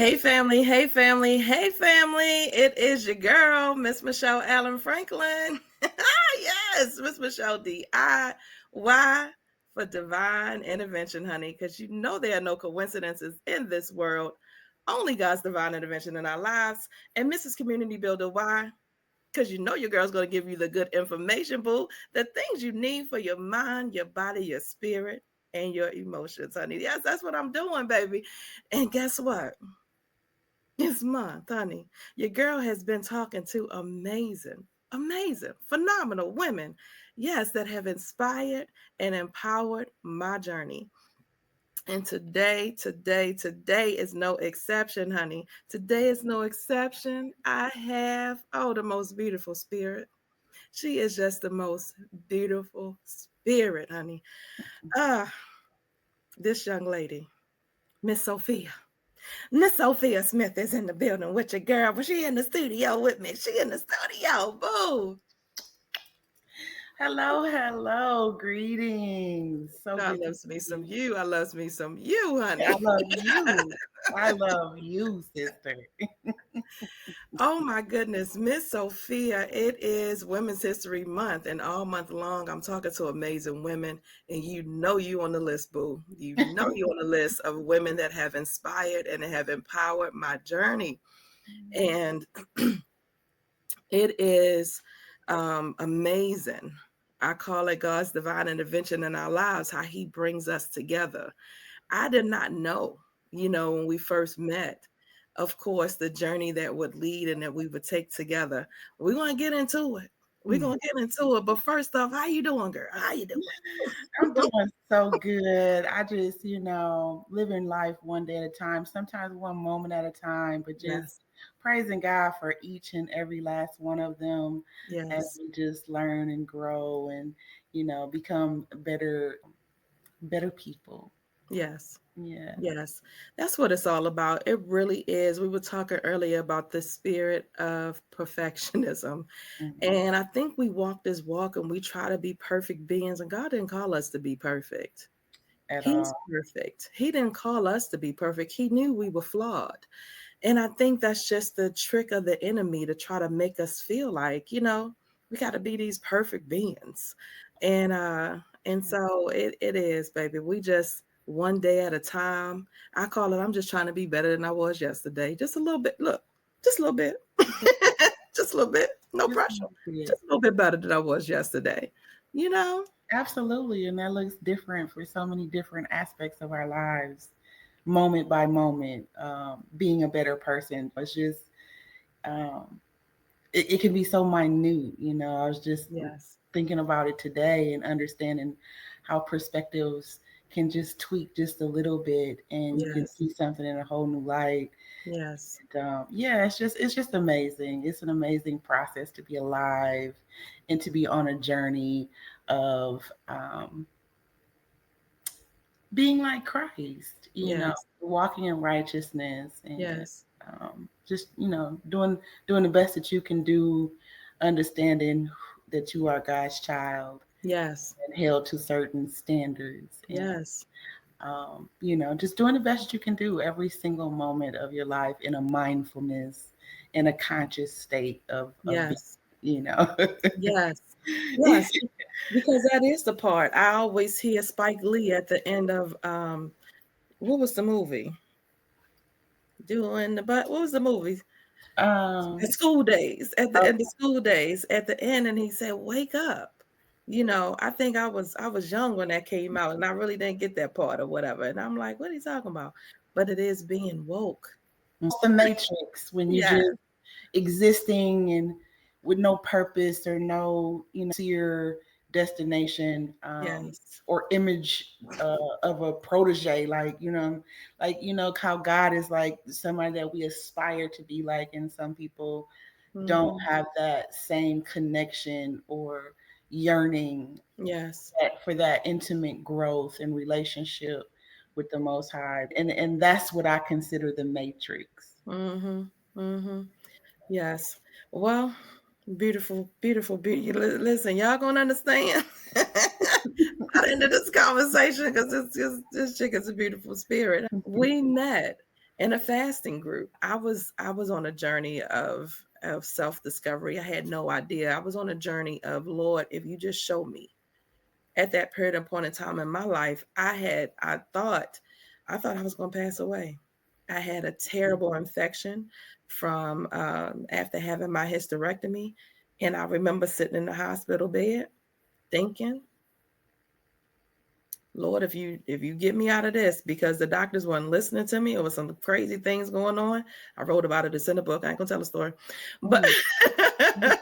Hey family, hey family, hey family. It is your girl, Miss Michelle Allen Franklin. Yes, Miss Michelle DIY for divine intervention, honey, because you know there are no coincidences in this world. Only God's divine intervention in our lives. And Mrs. Community Builder, why? Because you know your girl's going to give you the good information, boo. The things you need for your mind, your body, your spirit, and your emotions, honey. Yes, that's what I'm doing, baby. And guess what? This month, honey, your girl has been talking to amazing, phenomenal women, yes, that have inspired and empowered my journey. And today is no exception, honey. Today is no exception. I have, the most beautiful spirit. She is just the most beautiful spirit, honey. Ah, this young lady, Miss Sophia. Miss Sophia Smith is in the building with your girl, but she in the studio with me. She in the studio. Boo. Hello. Greetings. So I good to loves me see some you. you. I loves me some you, I honey. love you. I love you, sister. Oh my goodness, Miss Sophia, it is Women's History Month, and all month long I'm talking to amazing women, and you know you on the list, boo. You know you on the list of women that have inspired and have empowered my journey. And it is amazing. I call it God's divine intervention in our lives, how he brings us together. I did not know, when we first met, of course, the journey that would lead and that we would take together. We're going to get into it. We're going to get into it. But first off, how you doing, girl? How you doing? I'm doing so good. I just, living life one day at a time, sometimes one moment at a time, but Yes. just praising God for each and every last one of them as Yes. we just learn and grow and, become better people. Yes. Yeah. Yes, that's what it's all about. It really is. We were talking earlier about the spirit of perfectionism. Mhm. And I think we walk this walk and we try to be perfect beings, and God didn't call us to be perfect. At He's all. perfect. He didn't call us to be perfect. He knew we were flawed. And I think that's just the trick of the enemy to try to make us feel like, we got to be these perfect beings. And so it is, baby. We just one day at a time. I call it I'm just trying to be better than I was yesterday. Just a little bit. Look, just a little bit. Just a little bit. No Just pressure. it. Just a little bit better than I was yesterday. You know? Absolutely. And that looks different for so many different aspects of our lives, moment by moment, being a better person. It's just, um, it can be so minute. I was just Yes. thinking about it today and understanding how perspectives can just tweak just a little bit and you can Yes. see something in a whole new light. Yes. Yeah, it's just amazing. It's an amazing process to be alive and to be on a journey of being like Christ, Yes. walking in righteousness and Yes. just doing the best that you can do, understanding that you are God's child Yes. and held to certain standards and Yes. just doing the best that you can do every single moment of your life in a mindfulness, in a conscious state of being, Yes. you know. Yes. Yes. Because that is the part. I always hear Spike Lee at the end of what was the movie? What was the movie? The um, school days. At the okay. end of school days, at the end, and he said, "Wake up." I think I was young when that came out, and I really didn't get that part or whatever. And I'm like, what are you talking about? But it is being woke. The matrix when you Yes. just existing and with no purpose or no your destination Yes. or image of a protege, like how God is like somebody that we aspire to be like, and some people don't Mhm. have that same connection or yearning Yes. for that intimate growth and relationship with the Most High, and that's what I consider the matrix. Mhm. Mhm. Yes. Well, beautiful, beautiful, beautiful. Listen, y'all gonna understand by the end of this conversation because this chick is a beautiful spirit. We met in a fasting group. I was on a journey of self-discovery. I had no idea. I was on a journey of, Lord, if you just show me. At that period and point in time in my life, I thought I was going to pass away. I had a terrible infection from after having my hysterectomy, and I remember sitting in the hospital bed thinking, Lord, if you get me out of this, because the doctors weren't listening to me. It was some crazy things going on. I wrote about it. It's in the book. I ain't gonna tell a story, but Mm,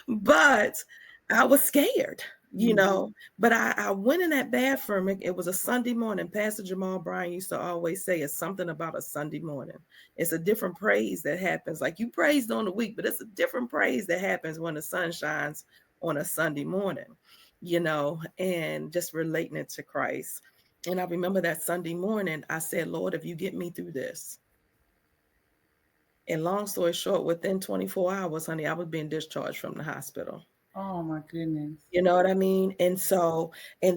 but I was scared, you mm, know. But I went in that bathroom. It was a Sunday morning. Pastor Jamal Bryan used to always say, "It's something about a Sunday morning. It's a different praise that happens. Like you praised on the week, but it's a different praise that happens when the sun shines on a Sunday morning." And just relating it to Christ. And I remember that Sunday morning, I said, Lord, if you get me through this. And long story short, within 24 hours, honey, I was being discharged from the hospital. oh my goodness. You know what I mean? And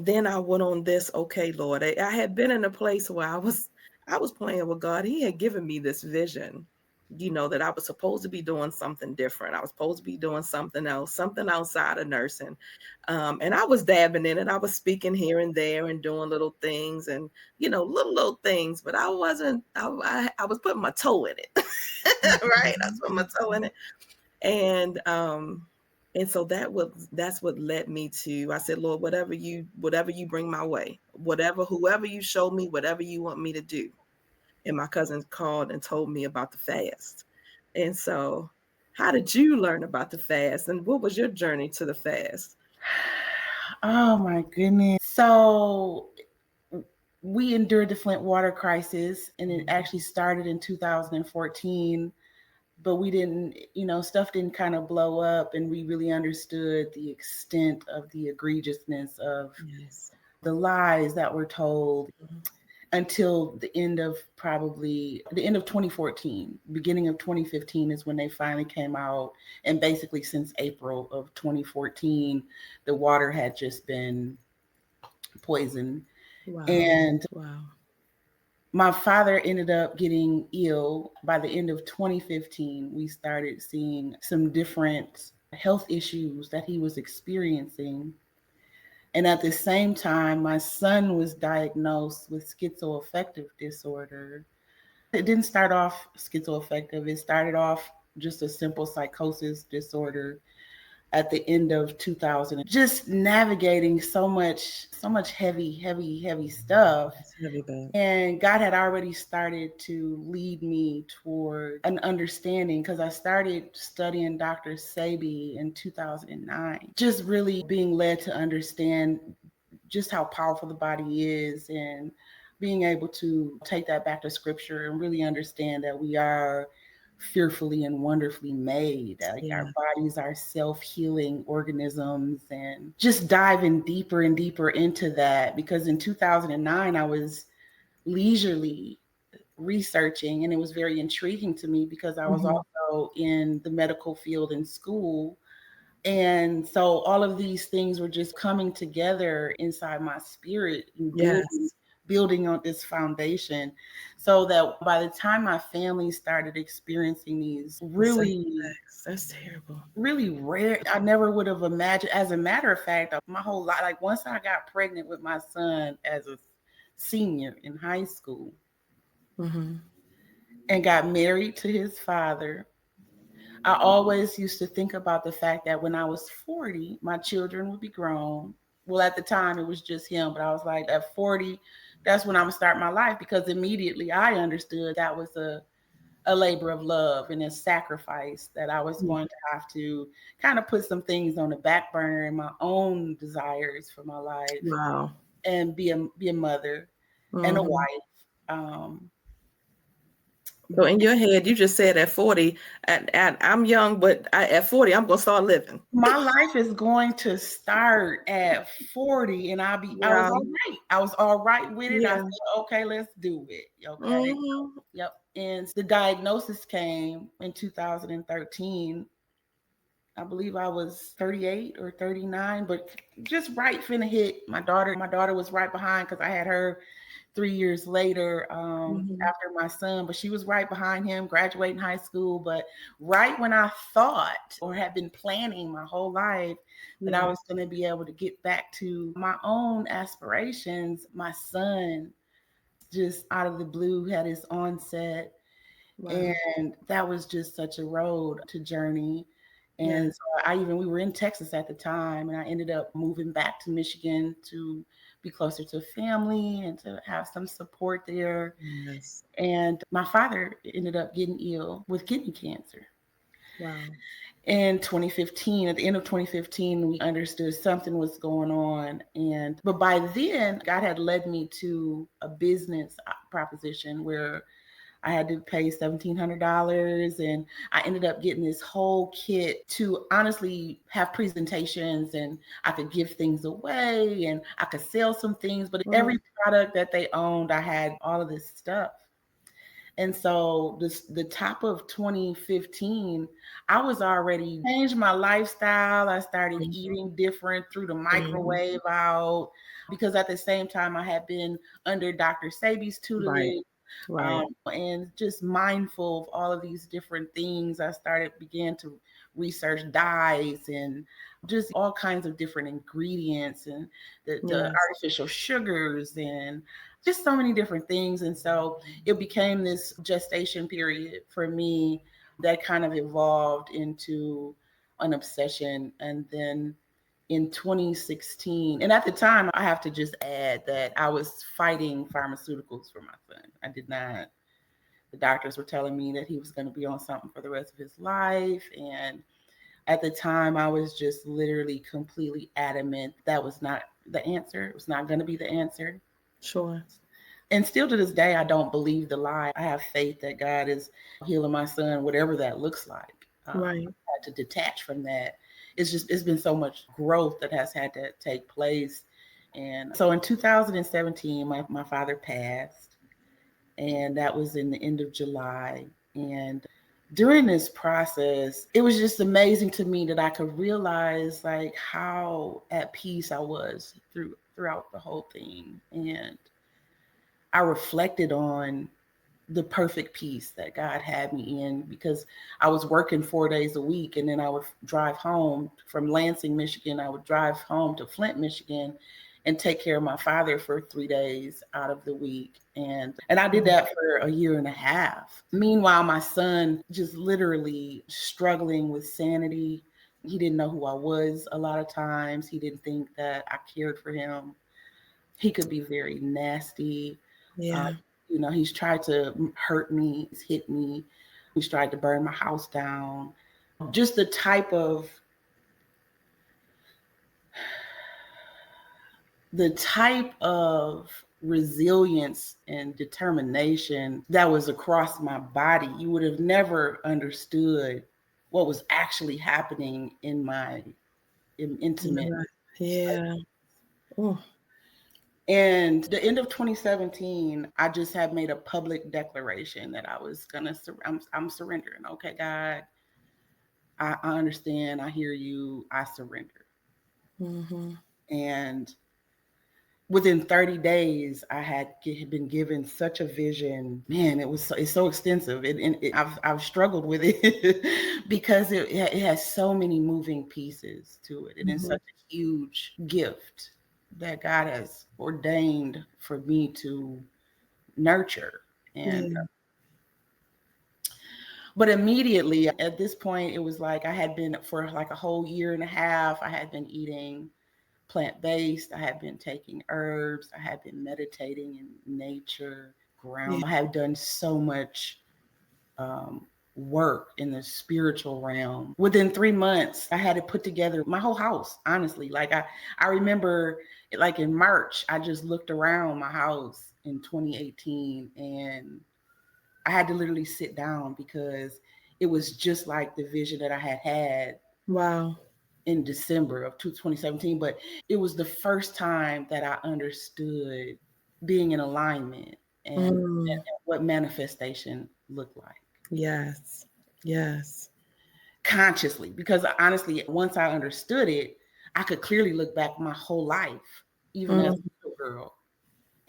then I went on this, okay, Lord, I had been in a place where I was playing with God. He had given me this vision, that I was supposed to be doing something different. I was supposed to be doing something else, something outside of nursing. And I was dabbing in it. I was speaking here and there and doing little things and, little things, but I wasn't, I was putting my toe in it. Right? I was putting my toe in it. And so that's what led me to, I said, Lord, whatever you bring my way, whoever you show me, whatever you want me to do. And my cousin called and told me about the fast. And so how did you learn about the fast, and what was your journey to the fast? Oh my goodness. So we endured the Flint water crisis, and it actually started in 2014. But we didn't, stuff didn't kind of blow up, and we really understood the extent of the egregiousness of Yes. the lies that were told Mhm. until the end of 2014. Beginning of 2015 is when they finally came out, and basically since April of 2014 the water had just been poisoned. Wow. And Wow. my father ended up getting ill. By the end of 2015 we started seeing some different health issues that he was experiencing. And at the same time, my son was diagnosed with schizoaffective disorder. It didn't start off schizoaffective, it started off just a simple psychosis disorder at the end of 2000. Just navigating so much heavy stuff. It's heavy bag. And God had already started to lead me toward an understanding, because I started studying Dr. Sebi in 2009. Just really being led to understand just how powerful the body is, and being able to take that back to scripture and really understand that we are fearfully and wonderfully made. Like our Yeah. bodies are self-healing organisms, and just diving deeper and deeper into that, because in 2009 I was leisurely researching, and it was very intriguing to me because I was Mhm. also in the medical field in school. And so all of these things were just coming together inside my spirit and building Yes. building on this foundation, so that by the time my family started experiencing these The same really facts. That's terrible. really rare, I never would have imagined. As a matter of fact, my whole life, like once I got pregnant with my son as a senior in high school Mhm. and got married to his father, I always used to think about the fact that when I was 40, my children would be grown. Well, at the time it was just him, but I was like, at 40, that's when I'm gonna start my life, because immediately I understood that was a labor of love and a sacrifice, that I was Mm. going to have to kind of put some things on the back burner in my own desires for my life, Wow. and be a mother and a Mhm. wife. Um, So in your head, you just said at 40, and I'm young, but at 40, I'm gonna start living. my life is going to start at 40, and I was Yeah. all right. I was all right with it. I Yeah. said, okay, let's do it. Okay. Mhm. Yep. And the diagnosis came in 2013. I believe I was 38 or 39, but just right finna hit my daughter. My daughter was right behind, because I had her 3 years later, Mhm. after my son, but she was right behind him, graduating high school. But right when I thought or had been planning my whole life that I Yeah. was going to be able to get back to my own aspirations, my son just out of the blue had his onset. Wow. And that was just such a road to journey. And Yeah. so we were in Texas at the time, and I ended up moving back to Michigan to be closer to family and to have some support there. Yes. And my father ended up getting ill with kidney cancer. Wow. In 2015, at the end of 2015, we understood something was going on. But by then, God had led me to a business proposition where I had to pay $1,700, and I ended up getting this whole kit to honestly have presentations, and I could give things away and I could sell some things. But every Mhm. product that they owned, I had all of this stuff. And so the top of 2015, I was already changed my lifestyle. I started eating different, threw the Mhm. microwave out, because at the same time I had been under Dr. Sabi's Right. tutelage, Right. and just mindful of all of these different things. Began to research dyes and just all kinds of different ingredients, and the Yes. artificial sugars, and just so many different things. And so it became this gestation period for me that kind of evolved into an obsession. And then in 2016, and at the time, I have to just add that I was fighting pharmaceuticals for my son. I did not. The doctors were telling me that he was going to be on something for the rest of his life. And at the time, I was just literally completely adamant that was not the answer. It was not going to be the answer. Sure. And still to this day, I don't believe the lie. I have faith that God is healing my son, whatever that looks like. Right. I had to detach from that. It's been so much growth that has had to take place. And so in 2017, my father passed, and that was in the end of July. And during this process, it was just amazing to me that I could realize like how at peace I was throughout the whole thing. And I reflected on the perfect peace that God had me in, because I was working 4 days a week, and then I would drive home from Lansing, Michigan. I would drive home to Flint, Michigan, and take care of my father for 3 days out of the week. And I did Mhm. that for a year and a half. Meanwhile, my son just literally struggling with sanity. He didn't know who I was a lot of times. He didn't think that I cared for him. He could be very nasty. Um, Yeah. he's tried to hurt me, he's hit me, he's tried to burn my house down. Just the type of resilience and determination that was across my body. You would have never understood what was actually happening in my intimate. Yeah. Yeah. Oh. And the end of 2017, I just had made a public declaration that I was gonna. I'm surrendering. Okay, God, I understand. I hear you. I surrender. Mhm. And within 30 days, had been given such a vision. Man, it's so extensive. I've struggled with it because it has so many moving pieces to it, and it's Mhm. such a huge gift that God has ordained for me to nurture. And Yeah. but immediately at this point, it was like I had been for like a whole year and a half. I had been eating plant-based. I had been taking herbs. I had been meditating in nature, Yeah. ground. I have done so much work in the spiritual realm. Within 3 months, I had to put together my whole house. Honestly, like I remember, like in March, I just looked around my house in 2018, and I had to literally sit down because it was just like the vision that I had had Wow. in December of 2017. But it was the first time that I understood being in alignment, and Mm. what manifestation looked like Yes. Yes. consciously. Because honestly, once I understood it, I could clearly look back my whole life, even as Mm. a little girl,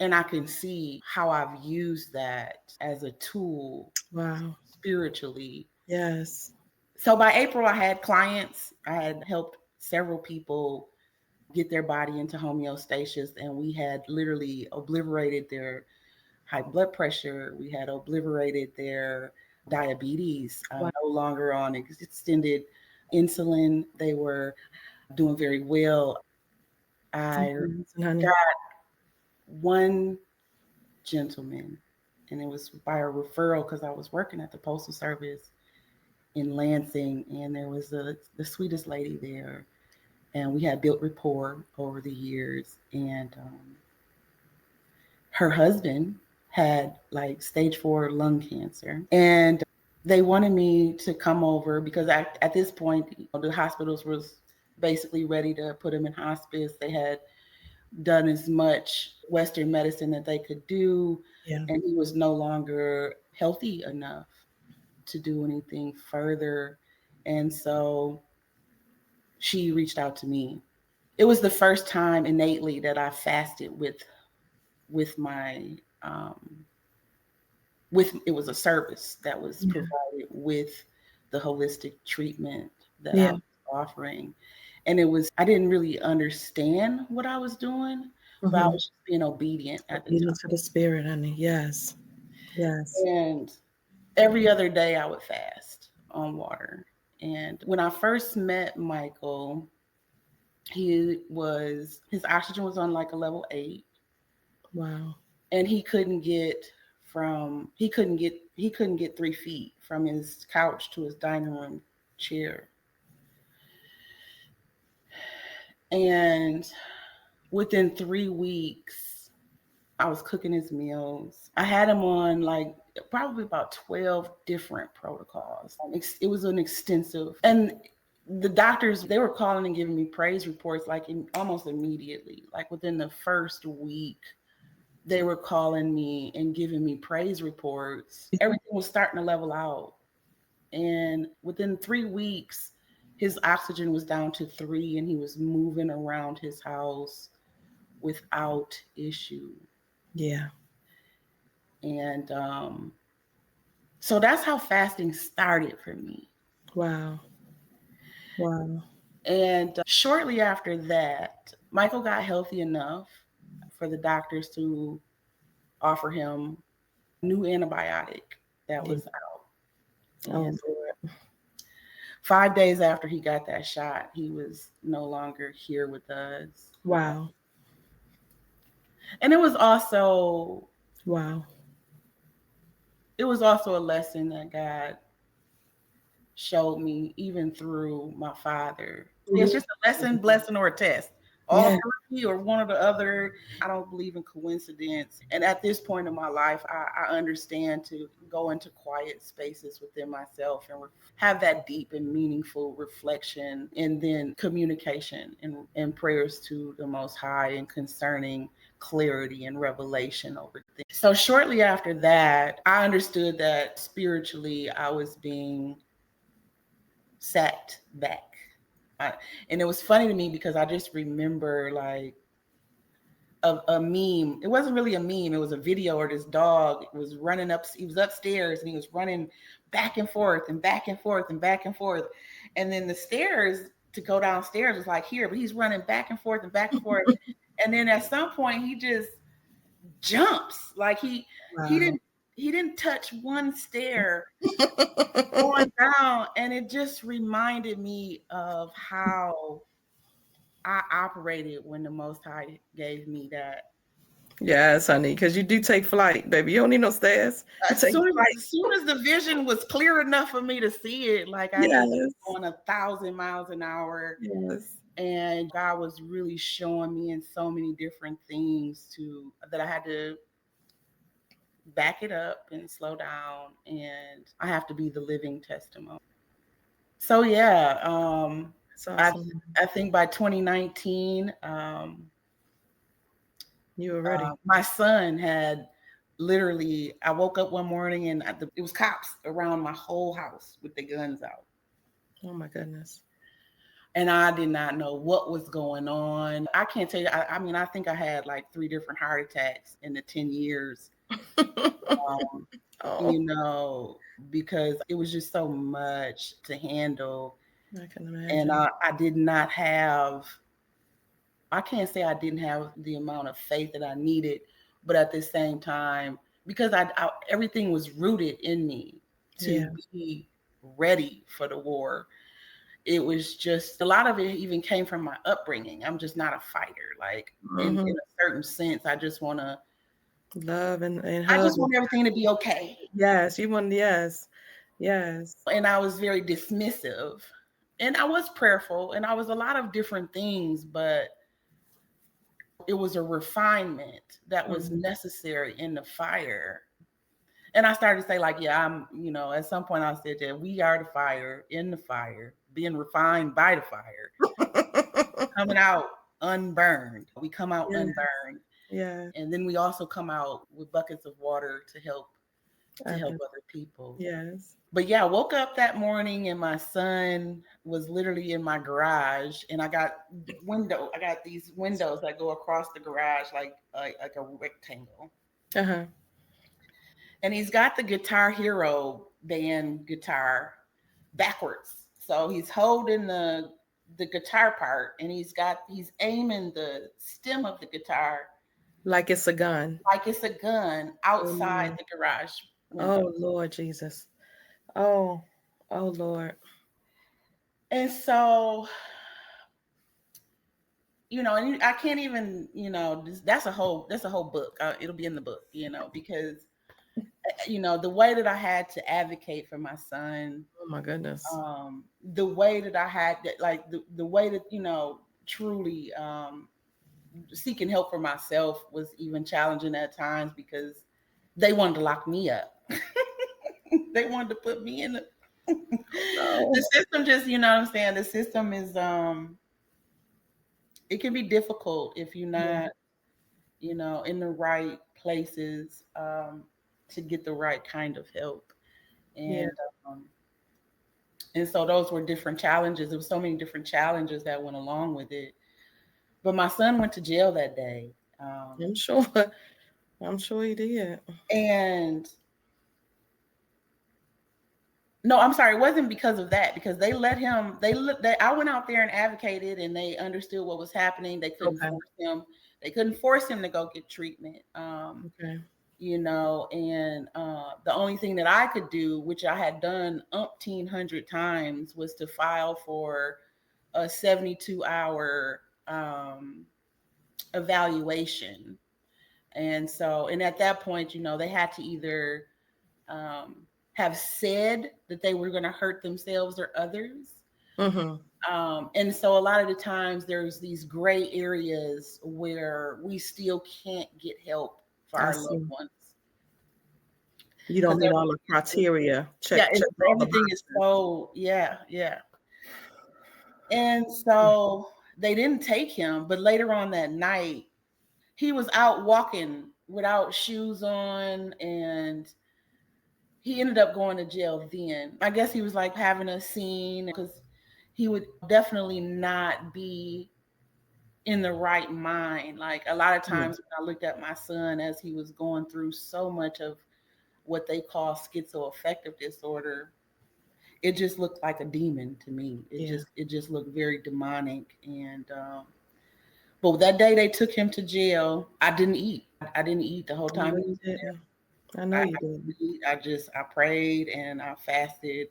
And I can see how I've used that as a tool Wow. spiritually. Yes. So by April, I had clients. I had helped several people get their body into homeostasis, and we had literally obliterated their high blood pressure. We had obliterated their diabetes, Wow. no longer on extended insulin. They were doing very well. I Congratulations, honey. got one gentleman, and it was by a referral because I was working at the Postal Service in Lansing, and there was the sweetest lady there, and we had built rapport over the years. And her husband had like stage 4 lung cancer, and they wanted me to come over because at this point, the hospitals was basically ready to put him in hospice. They had done as much Western medicine that they could do, Yeah. and he was no longer healthy enough to do anything further. And so she reached out to me. It was the first time innately that I fasted with my with it was a service that was Yeah. provided with the holistic treatment that I Yeah. was offering. And it was I didn't really understand what I was doing, but I Mm-hmm. was just being obedient at the Obedience to the spirit, honey. Yes. Yes. time. And every other day I would fast on water. And when I first met Michael, his oxygen was on like a level 8, Wow. and he couldn't get 3 feet from his couch to his dining room chair. And within 3 weeks, I was cooking his meals. I had him on like probably about 12 different protocols. It was an extensive, and the doctors, they were calling and giving me praise reports like almost immediately, like within the first week. They were calling me and giving me praise reports. Everything was starting to level out. And within 3 weeks, his oxygen was down to 3, and he was moving around his house without issue. Yeah. And so that's how fasting started for me. Wow. Wow. And shortly after that, Michael got healthy enough for the doctors to offer him a new antibiotic that Yeah. was out. Oh, And Lord. 5 days after he got that shot, he was no longer here with us. Wow. And Wow. it was also a lesson that God showed me even through my father. It's just a lesson, blessing, or a test. All Yeah. three or one or the other. I don't believe in coincidence. And at this point in my life, I understand to go into quiet spaces within myself and have that deep and meaningful reflection, and then communication and prayers to the Most High and concerning clarity and revelation over things. So shortly after that, I understood that spiritually I was being sat back. I, and it was funny to me because I just remember like a meme. It wasn't really a meme. It was a video where this dog was running up. He was upstairs and he was running back and forth and back and forth and back and forth. And then the stairs to go downstairs was like here, but he's running back and forth and back and forth. And then at some point he just jumps like he Wow. didn't he didn't touch one stair going down, and it just reminded me of how I operated when the Most High gave me that. Yes, honey, because you do take flight, baby. You don't need no stairs. You As take soon as, flight. as soon as the vision was clear enough for me to see it, like I just Yes. going 1,000 miles an hour, Yes. and God was really showing me in so many different things that I had to back it up and slow down, and I have to be the living testimony. So yeah, It's I awesome. I think by 2019, You were ready. my son had literally. I woke up one morning and it was cops around my whole house with their guns out. Oh my goodness. and I did not know what was going on. I can't tell you. I mean, I think I had like 3 different heart attacks in the 10 years. Um, Oh, you know, because it was just so much to handle, I can and imagine. I did not have. I can't say I didn't have the amount of faith that I needed, but at the same time, because I everything was rooted in me to Yeah. be ready for the war. It was just a lot of it even came from my upbringing. I'm just not a fighter. Like in Hmm. a certain sense, Love and I hug. just want everything to be okay. Yes, you want, yes. Yes. And I was very dismissive. And I was prayerful and I was a lot of different things, but it was a refinement that was Hmm. necessary in the fire. And I started to say, like, yeah, at some point I said that we are the fire in the fire, being refined by the fire, coming out unburned. We come out Yeah. unburned. Yeah. And then we also come out with buckets of water to help Other. other people. Yes. But yeah, I woke up that morning and my son was literally in my garage, and I got these windows that go across the garage like a rectangle. Uh-huh. And he's got the Guitar Hero band guitar backwards. So he's holding the guitar part, and he's aiming the stem of the guitar Like it's a gun. like it's a gun Oh, outside no. the garage window. Oh, Lord Jesus. Oh, oh, Lord. And so, and I can't even, that's a whole book. It'll be in the book, because the way that I had to advocate for my son, Oh, my goodness. the way that I had that, like the way that truly seeking help for myself was even challenging at times because they wanted to lock me up. They wanted to put me in the No. the system. Just what I'm saying. The system is it can be difficult if you're Yeah. not in the right places to get the right kind of help. Yeah. Um, and so those were different challenges. There were so many different challenges that went along with it. But my son went to jail that day. I'm sure. I'm sure he did. And no, I'm sorry, it wasn't because of that, because they let him, I went out there and advocated and they understood what was happening. Okay. They couldn't force him to go get treatment. Okay. And the only thing that I could do, which I had done umpteen hundred times, was to file for a 72-hour evaluation. And at that point, they had to either have said that they were going to hurt themselves or others. Mm-hmm. And so a lot of the times there's these gray areas where we still can't get help for I our loved see. ones You don't because meet all the criteria. yeah, Check all the everything is boxes. so, yeah. And so they didn't take him, but later on that night, he was out walking without shoes on, and he ended up going to jail then. I guess he was like having a scene because he would definitely not be in the right mind. Like a lot of Yeah. times when I looked at my son as he was going through so much of what they call schizoaffective disorder, it just looked like a demon to me. It Yeah. just it just looked very demonic. And but that day they took him to jail, I didn't eat. I didn't eat the whole I know time he you was in didn't. I there. know I you didn't. didn't eat. I prayed and I fasted,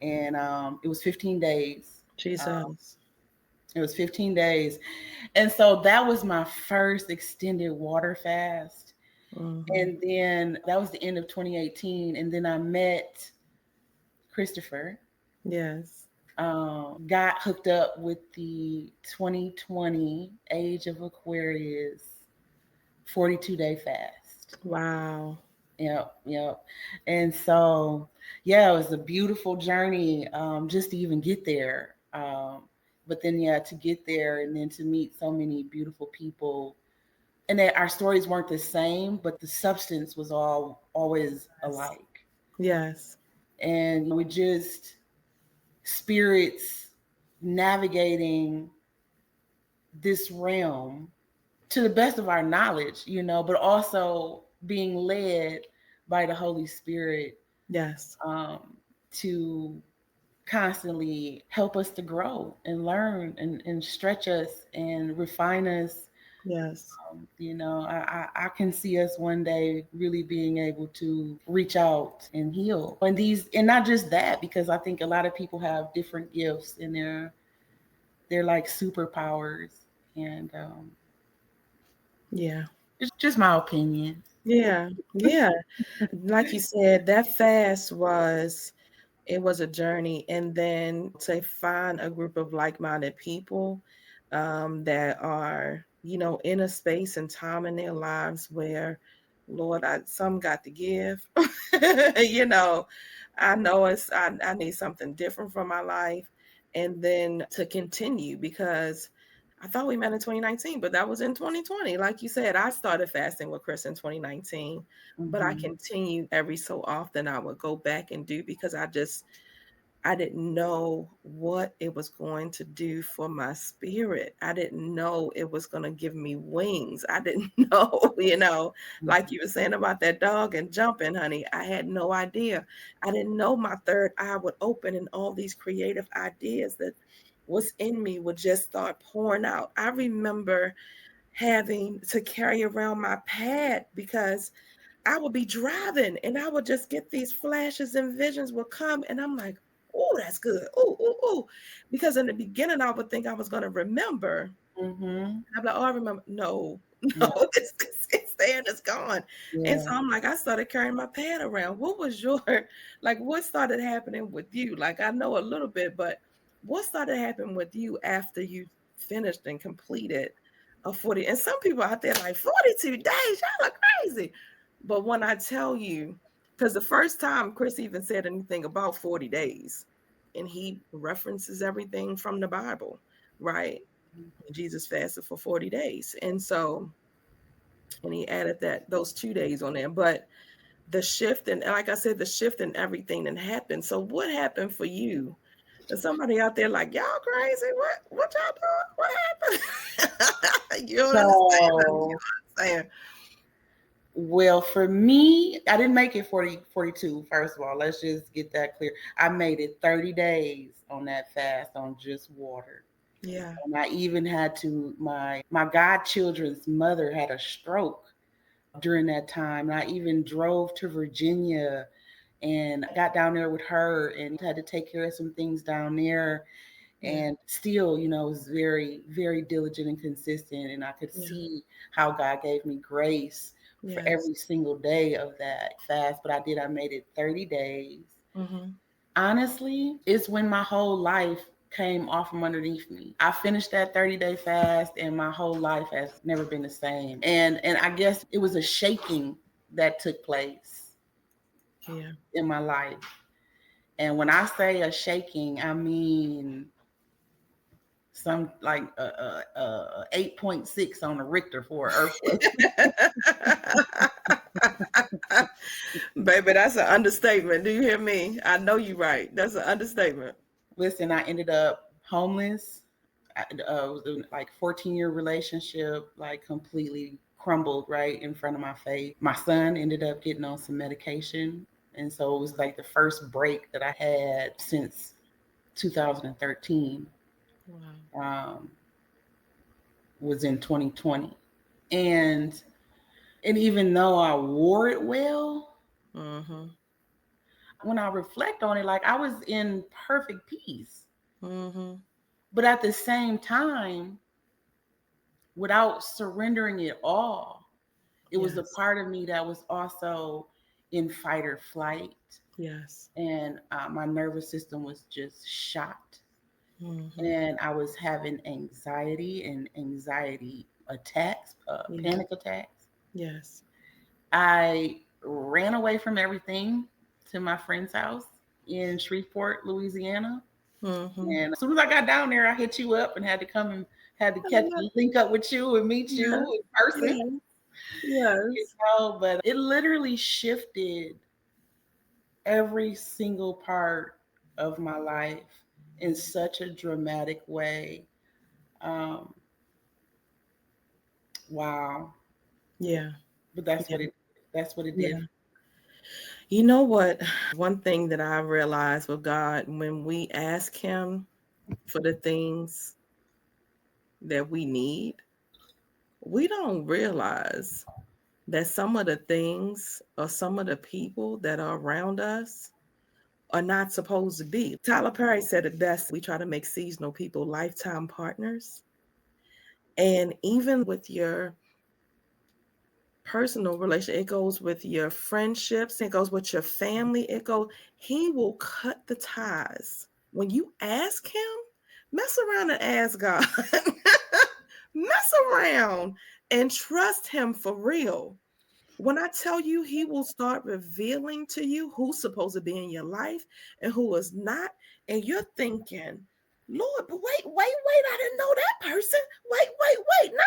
and it was 15 days. Jesus. It was 15 days, and so that was my first extended water fast. Mm-hmm. And then that was the end of 2018, and then I met Christopher. Yes. Got hooked up with the 2020 Age of Aquarius 42-day fast. Wow. Yep. And so, yeah, it was a beautiful journey just to even get there. But then, yeah, to get there and then to meet so many beautiful people, and that our stories weren't the same, but the substance was always Yes. alike. Yes. And we just spirits. navigating this realm to the best of our knowledge, but also being led by the Holy Spirit, Yes. um, to constantly help us to grow and learn and stretch us and refine us. Yes. I can see us one day really being able to reach out and heal. And not just that, because I think a lot of people have different gifts and they're like superpowers. And Yeah. it's just my opinion. Yeah. Yeah. Like you said, that fast was it was a journey, and then to find a group of like-minded people that are in a space and time in their lives where, Lord, some got to give. you know I know I need something different from my life, and then to continue, because I thought we met in 2019, but that was in 2020. Like you said, I started fasting with Chris in 2019, but I Hmm. continue every so often. I would go back and do, because I didn't know what it was going to do for my spirit. I didn't know it was going to give me wings. I didn't know, like you were saying about that dog and jumping, honey. I had no idea. I didn't know my third eye would open and all these creative ideas that was in me would just start pouring out. I remember having to carry around my pad because I would be driving and I would just get these flashes and visions would come, and I'm like, oh, that's good. Oh, oh, oh. Because in the beginning I would think I was gonna remember. Hmm. I'm like, oh, I remember. No, Yeah. no, it's there and it's gone. And Yeah. so I'm like, I started carrying my pad around. What was your like what started happening with you? Like I know a little bit, but what started happening with you after you finished and completed a 40? And some people out there like 42 days, y'all are crazy. But when I tell you, because the first time Chris even said anything about 40 days, and he references everything from the Bible, right? Jesus fasted for 40 days. And so, and he added those 2 days on there. But the shift, and like I said, the shift in everything that happened. So what happened for you? There's somebody out there like, y'all crazy. What y'all doing? What happened? You don't understand. You So, don't understand. well, for me, I didn't make it 42. First of all, let's just get that clear. I made it 30 days on that fast on just water. Yeah. And I even had to, my godchildren's mother had a stroke during that time. And I even drove to Virginia and got down there with her and had to take care of some things down there. Yeah. And still, was very, very diligent and consistent. And I could Yeah. see how God gave me grace for Yes. every single day of that fast. But I made it 30 days. Mm-hmm. Honestly, it's when my whole life came off from underneath me. I finished that 30-day fast and my whole life has never been the same. And I guess it was a shaking that took place Yeah. in my life. And when I say a shaking, I mean some like 8.6 on the Richter for an earthquake. Baby, that's an understatement. Do you hear me? I know you right. That's an understatement. Listen, I ended up homeless. It was like 14-year relationship, like completely crumbled right in front of my face. My son ended up getting on some medication. And so it was like the first break that I had since 2013 Wow. um, was in 2020. And and even though I wore it well, Mm-hmm. when I reflect on it, like I was in perfect peace. Mm-hmm. But at the same time, without surrendering it all, it was a Yes. part of me that was also in fight or flight. Yes. And my nervous system was just shot. Mm-hmm. And I was having anxiety attacks, Yeah. panic attacks. Yes. I ran away from everything to my friend's house in Shreveport, Louisiana. Mm-hmm. And as soon as I got down there, I hit you up and had to come and had to link up with you and meet you Yes. in person. Yes. Yes. But it literally shifted every single part of my life. in such a dramatic way. Um, wow. Yeah. But that's Yeah. what it did. Yeah. You know what? One thing that I realized with God, when we ask Him for the things that we need, we don't realize that some of the things or some of the people that are around us are not supposed to be. Tyler Perry said it best. We try to make seasonal people lifetime partners. And even with your personal relation, it goes with your friendships, it goes with your family, he will cut the ties. When you ask him, mess around and ask God. Mess around and trust him for real. When I tell you, he will start revealing to you who's supposed to be in your life and who is not. And you're thinking, Lord, but wait, I didn't know that person. Wait, not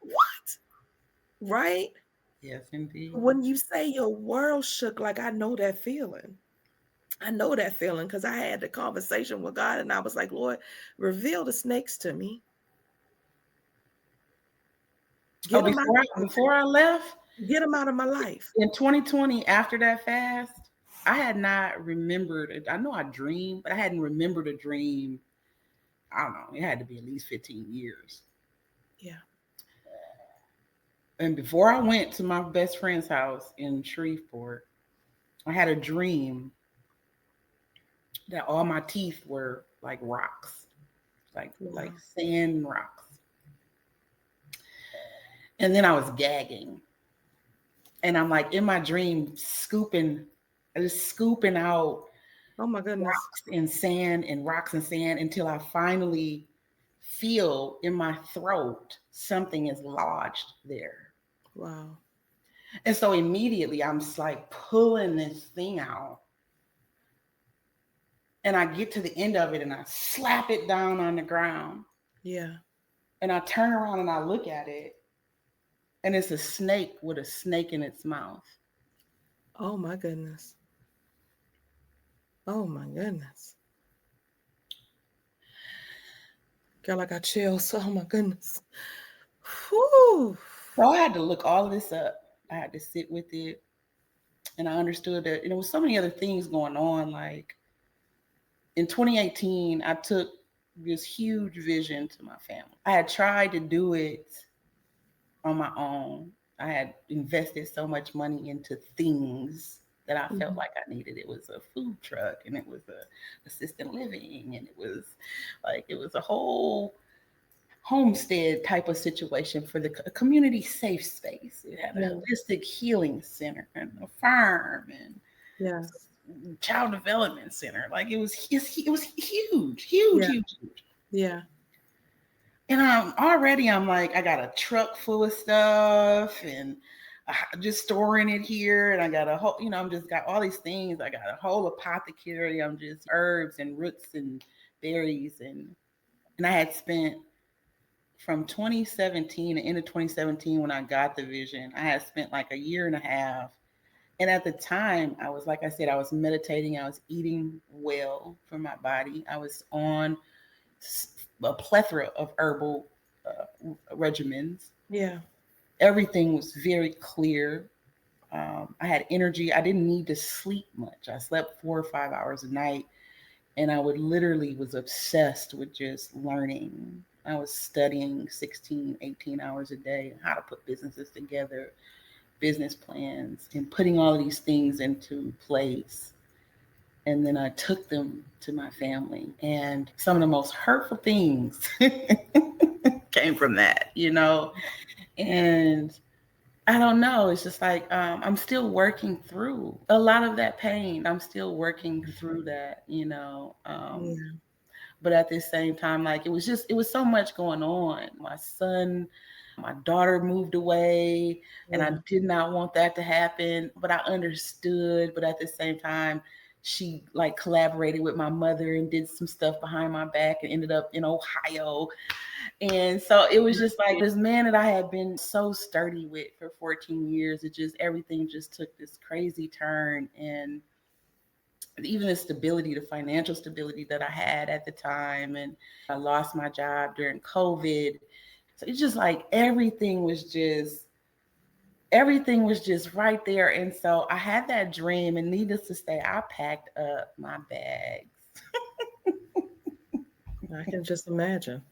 what? Right? Yes, indeed. When you say your world shook, like I know that feeling. I know that feeling because I had the conversation with God and I was like, Lord, reveal the snakes to me. Oh, Get them out. before I left Get them out of my life. in 2020, after that fast, I had not remembered. I know I dreamed, but I hadn't remembered a dream. I don't know. It had to be at least 15 years. Yeah. And before I went to my best friend's house in Shreveport, I had a dream that all my teeth were like rocks, like Wow. sand rocks. And then I was gagging. And I'm like in my dream just scooping out Oh my goodness. rocks and sand and rocks and sand until I finally feel in my throat something is lodged there. Wow. And so immediately I'm just like pulling this thing out. And I get to the end of it and I slap it down on the ground. Yeah. And I turn around and I look at it. And it's a snake with a snake in its mouth. Oh my goodness. Oh my goodness. Girl, I got chills. Oh my goodness. Whew. So I had to look all of this up. I had to sit with it. And I understood that there was so many other things going on. Like in 2018, I took this huge vision to my family. I had tried to do it on my own. I had invested so much money into things that I felt Mhm. like I needed. It was a food truck and it was a assisted living and it was a whole homestead type of situation for the community safe space. It had a Yeah. holistic healing center and a farm and Yes. child development center. Like it was Yeah. huge. Yeah. And I'm like, I got a truck full of stuff and just storing it here. And I got a whole, I'm just got all these things. I got a whole apothecary. I'm just herbs and roots and berries. And I had spent from 2017 and into 2017 when I got the vision, I had spent like a year and a half. And at the time, I was, like I said, I was meditating. I was eating well for my body. I was on a plethora of herbal regimens. Yeah. Everything was very clear. I had energy. I didn't need to sleep much. I slept 4 or 5 hours a night, and I would literally was obsessed with just learning. I was studying 16, 18 hours a day, how to put businesses together, business plans, and putting all of these things into place. And then I took them to my family. And some of the most hurtful things came from that. And I don't know. It's just like I'm still working through a lot of that pain. I'm still working through that. Yeah. But at the same time, like it was so much going on. My son, my daughter moved away, and I Yeah. did not want that to happen. But I understood. But at the same time, she like collaborated with my mother and did some stuff behind my back and ended up in Ohio. And so it was just like this man that I had been so sturdy with for 14 years. Everything just took this crazy turn. And even the stability, the financial stability that I had at the time. And I lost my job during COVID. So it's just like everything was just right there. And so I had that dream, and needless to say, I packed up my bags. I can just imagine.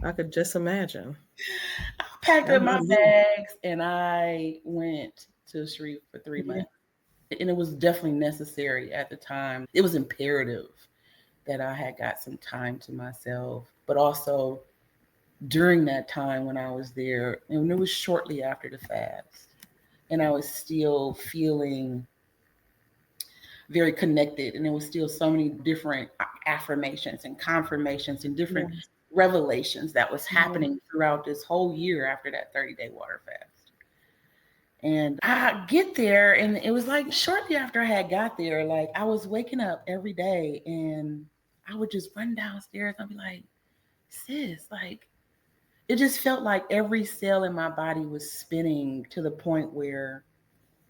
I could just imagine. I packed up I'm my not you. bags and I went to the street for three Yeah. months. And it was definitely necessary at the time. It was imperative that I had got some time to myself, but also during that time when I was there, and it was shortly after the fast, and I was still feeling very connected, and there was still so many different affirmations and confirmations and different Yes. revelations that was Yeah. happening throughout this whole year after that 30-day water fast. And I get there, and it was like shortly after I had got there, like I was waking up every day, and I would just run downstairs and I'd be like, sis, like it just felt like every cell in my body was spinning to the point where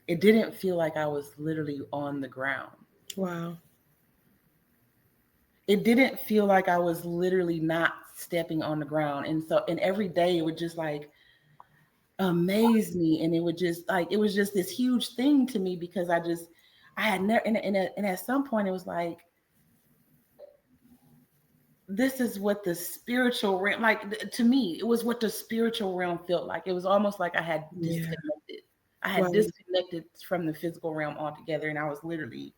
it didn't feel like I was literally on the ground. Wow. It didn't feel like I was literally not stepping on the ground. And so, and every day it would just like amaze me. And it would just like, it was just this huge thing to me because I had never, and at some point it was like, this is what the spiritual realm, like to me, it was what the spiritual realm felt like. It was almost like I had Yeah. disconnected. I had Wow. disconnected from the physical realm altogether. And I was literally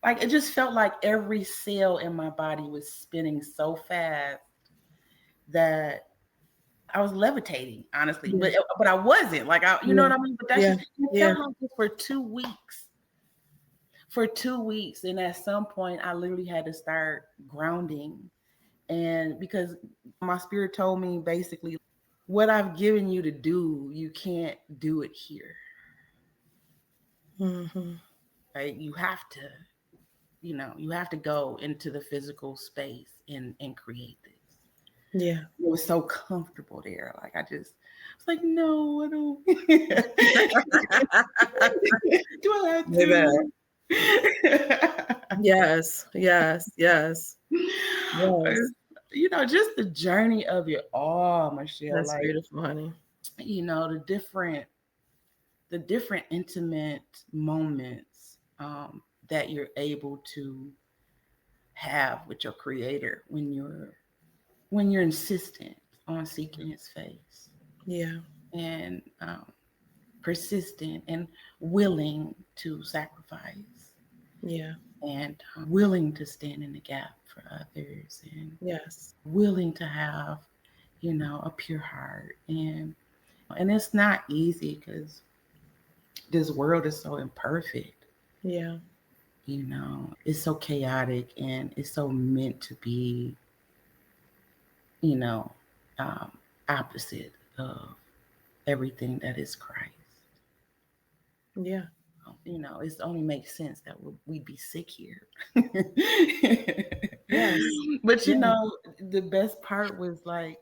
like, it just felt like every cell in my body was spinning so fast that I was levitating, honestly. Yeah. But I wasn't. Like you know Yeah. what I mean? But that's Yeah. just it Yeah. felt like it for 2 weeks. For 2 weeks. And at some point I literally had to start grounding. And because my spirit told me basically, what I've given you to do, you can't do it here. Mm-hmm. Right? You have to go into the physical space and create this. Yeah. It was so comfortable there. Like I was like, no, I don't. Do I have Baby. to? Yes. Yes. Yes. Yes. Just the journey of it all, Michelle. That's Like, beautiful, honey. the different intimate moments that you're able to have with your creator when you're insistent on seeking his face Yeah. and persistent and willing to sacrifice Yeah. and willing to stand in the gap for others and Yes. willing to have a pure heart. And it's not easy because this world is so imperfect. Yeah. It's so chaotic and it's so meant to be you know um, opposite of everything that is Christ. Yeah. It only makes sense that we'd be sick here. Yes. But Yeah. the best part was like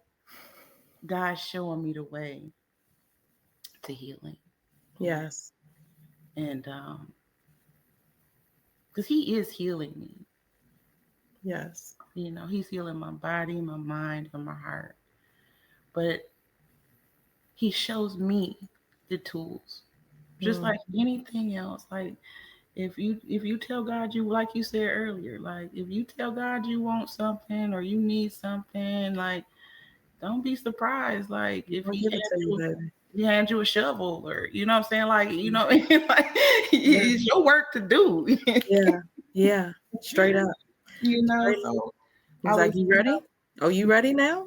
God showing me the way to healing. Yes. And because He is healing me. Yes. He's healing my body, my mind, and my heart. But He shows me the tools, just Mm. like anything else. Like if you tell God, you like you said earlier, like if you tell God you want something or you need something, like don't be surprised. Like if I'll give it to you, baby. he hands you a shovel, or you know what I'm saying, like like Yeah. it's your work to do. Yeah. Yeah. Straight up. Straight up. So I He's like, was, you ready? Oh, you ready now?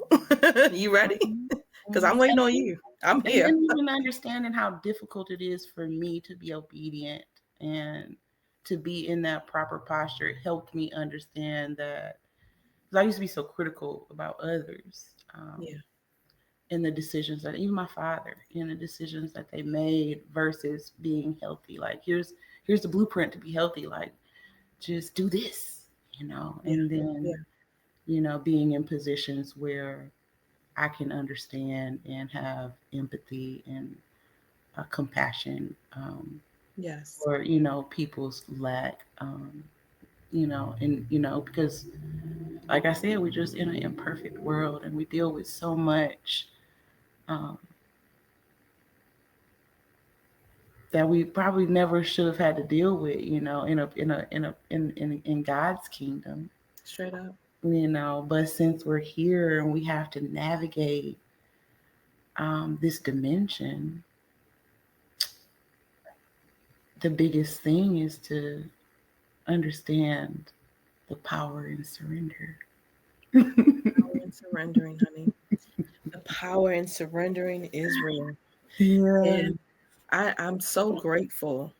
You ready? mhm, Because I'm mhm. waiting on you. I'm And here. then even understanding how difficult it is for me to be obedient and to be in that proper posture, it helped me understand that, because I used to be so critical about others, Yeah. in the decisions that even my father in the decisions that they made versus being healthy. Like here's the blueprint to be healthy. Like just do this, Yeah. and then Yeah. being in positions where I can understand and have empathy and compassion, Yes. for people's lack, and because like I said, we're just in an imperfect world and we deal with so much um, that we probably never should have had to deal with, in God's kingdom, Straight up. But since we're here and we have to navigate this dimension, the biggest thing is to understand the power in surrender. Power in surrendering, honey. The power in surrendering is real. Yeah. And I'm so grateful.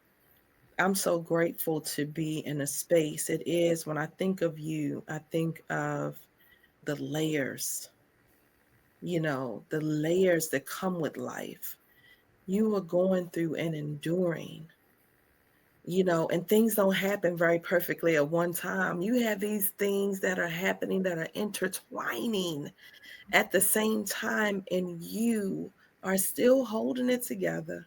I'm so grateful to be in a space. It is when I think of you, I think of the layers, the layers that come with life. You are going through and enduring, and things don't happen very perfectly at one time. You have these things that are happening that are intertwining at the same time, and you are still holding it together.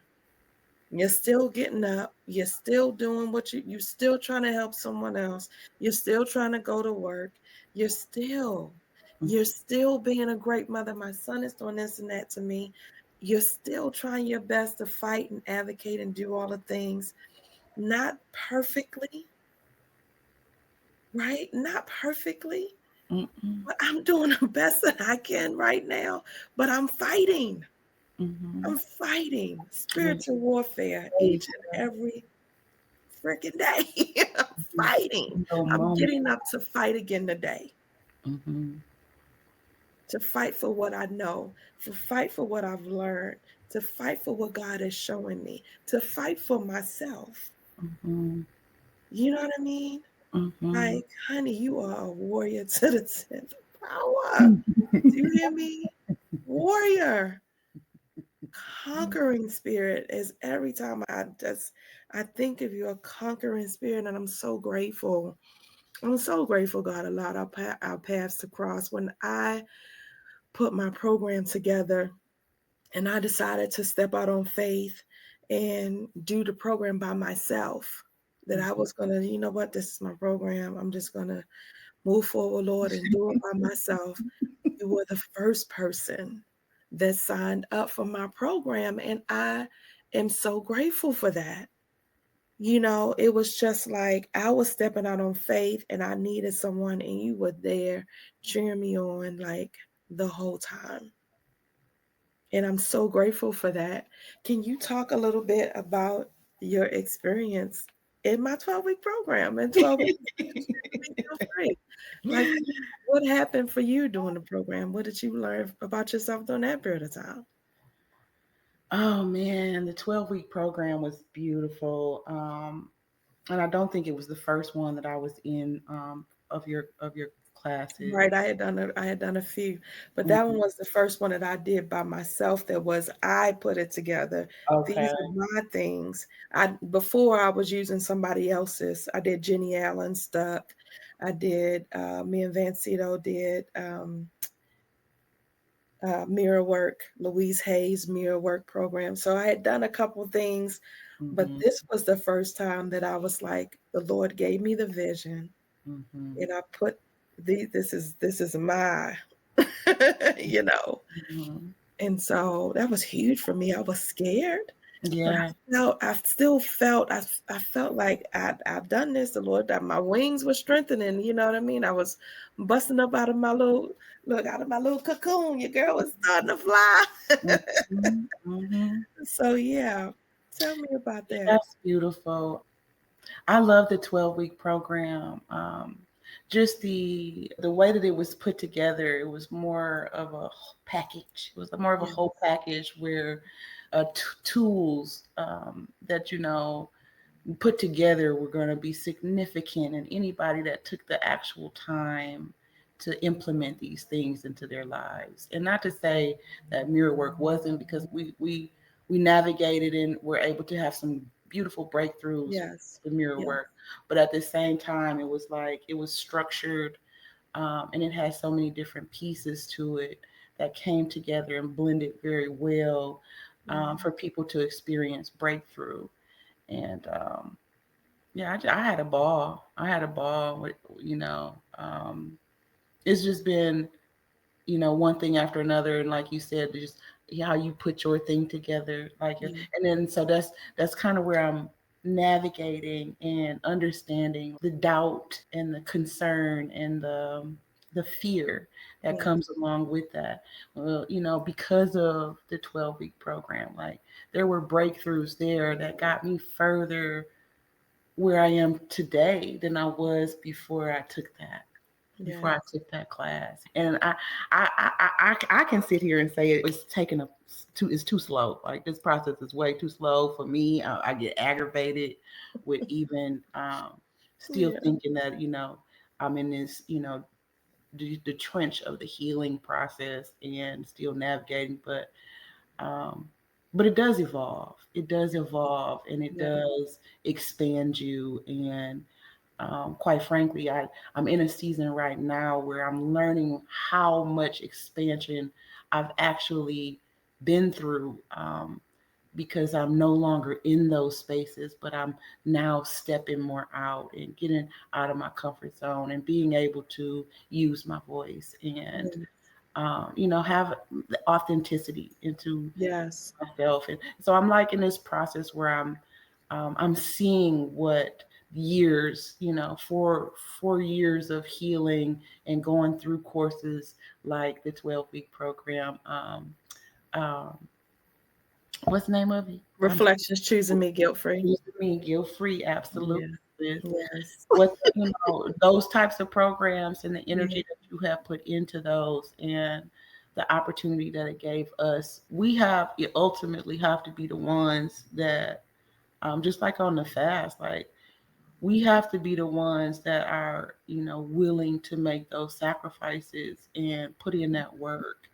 You're still getting up. You're still doing you're still trying to help someone else. You're still trying to go to work. You're still, you're still being a great mother. My son is doing this and that to me. You're still trying your best to fight and advocate and do all the things. Not perfectly, right? Not perfectly. Mm-mm. But I'm doing the best that I can right now. But I'm fighting. Mm-hmm. I'm fighting Every spiritual warfare day, each and every freaking day. I'm every fighting. single I'm moment. getting up to fight again today, Mm-hmm. to fight for what I know, to fight for what I've learned, to fight for what God is showing me, to fight for myself. Mm-hmm. You know what I mean? Mm-hmm. Like, honey, you are a warrior to the 10th power. Do you hear me? Warrior. Conquering spirit is every time I think of you, a conquering spirit, and I'm so grateful. I'm so grateful God allowed our paths to cross when I put my program together and I decided to step out on faith and do the program by myself. That I was gonna, you know what, this is my program. I'm just gonna move forward, Lord, and do it by myself. You were the first person that signed up for my program, and I am so grateful for that. It was just like I was stepping out on faith and I needed someone, and you were there cheering me on like the whole time. And I'm so grateful for that. Can you talk a little bit about your experience in my 12-week program and 12 weeks feel free? Like, what happened for you during the program? What did you learn about yourself during that period of time? Oh man, the 12-week program was beautiful. And I don't think it was the first one that I was in of your classes. Right, I had done a few, but that one Mhm. was the first one that I did by myself. That was I put it together. Okay. These are my things. Before I was using somebody else's. I did Jenny Allen stuff. I did me and Vancito did mirror work, Louise Hayes mirror work program. So I had done a couple things, but Mhm. this was the first time that I was like, the Lord gave me the vision, Mhm. and I put this is my you know. Mhm. And so that was huge for me. I was scared, but Yeah. I still felt, I felt like I've done this. The Lord, that my wings were strengthening. You know what I mean? I was busting up out of my little cocoon. Your girl was starting to fly. Mhm. Mhm. So yeah, tell me about that. That's beautiful. I love the 12-week program. Just the way that it was put together, it was more of a package. It was more of a Yeah. whole package where tools that put together were going to be significant, and anybody that took the actual time to implement these things into their lives. And not to say that mirror work wasn't, because we navigated and were able to have some beautiful breakthroughs with Yes. the mirror Yes. work, but at the same time it was like it was structured, and it had so many different pieces to it that came together and blended very well, Mhm. for people to experience breakthrough. And yeah, I had a ball. I had a ball with, it's just been, one thing after another. And like you said, just how you put your thing together, Yeah. and then so that's kind of where I'm navigating and understanding the doubt and the concern and the fear that Yeah. comes along with that. Well, because of the 12-week program, like there were breakthroughs there that got me further where I am today than I was before I Yes. took that class. And I can sit here and say it's taken it's too slow. Like this process is way too slow for me. I get aggravated with even still Yeah. thinking that I'm in this the trench of the healing process and still navigating, um, but it does evolve. It does evolve, and it Yeah. does expand you. And quite frankly, I'm in a season right now where I'm learning how much expansion I've actually been through, because I'm no longer in those spaces, but I'm now stepping more out and getting out of my comfort zone and being able to use my voice and Yeah. have the authenticity into Yes. myself. And so I'm like in this process where I'm seeing what years, 4 years of healing and going through courses like the 12-week program. Um, what's the name of it? I'm Reflections choosing me guilt free. used to me guilt free, absolutely. Yeah. With Yes. what those types of programs and the Yeah. energy that you have put into those and the opportunity that it gave us, we have you ultimately have to be the ones that just like on the fast, like we have to be the ones that are willing to make those sacrifices and put in that work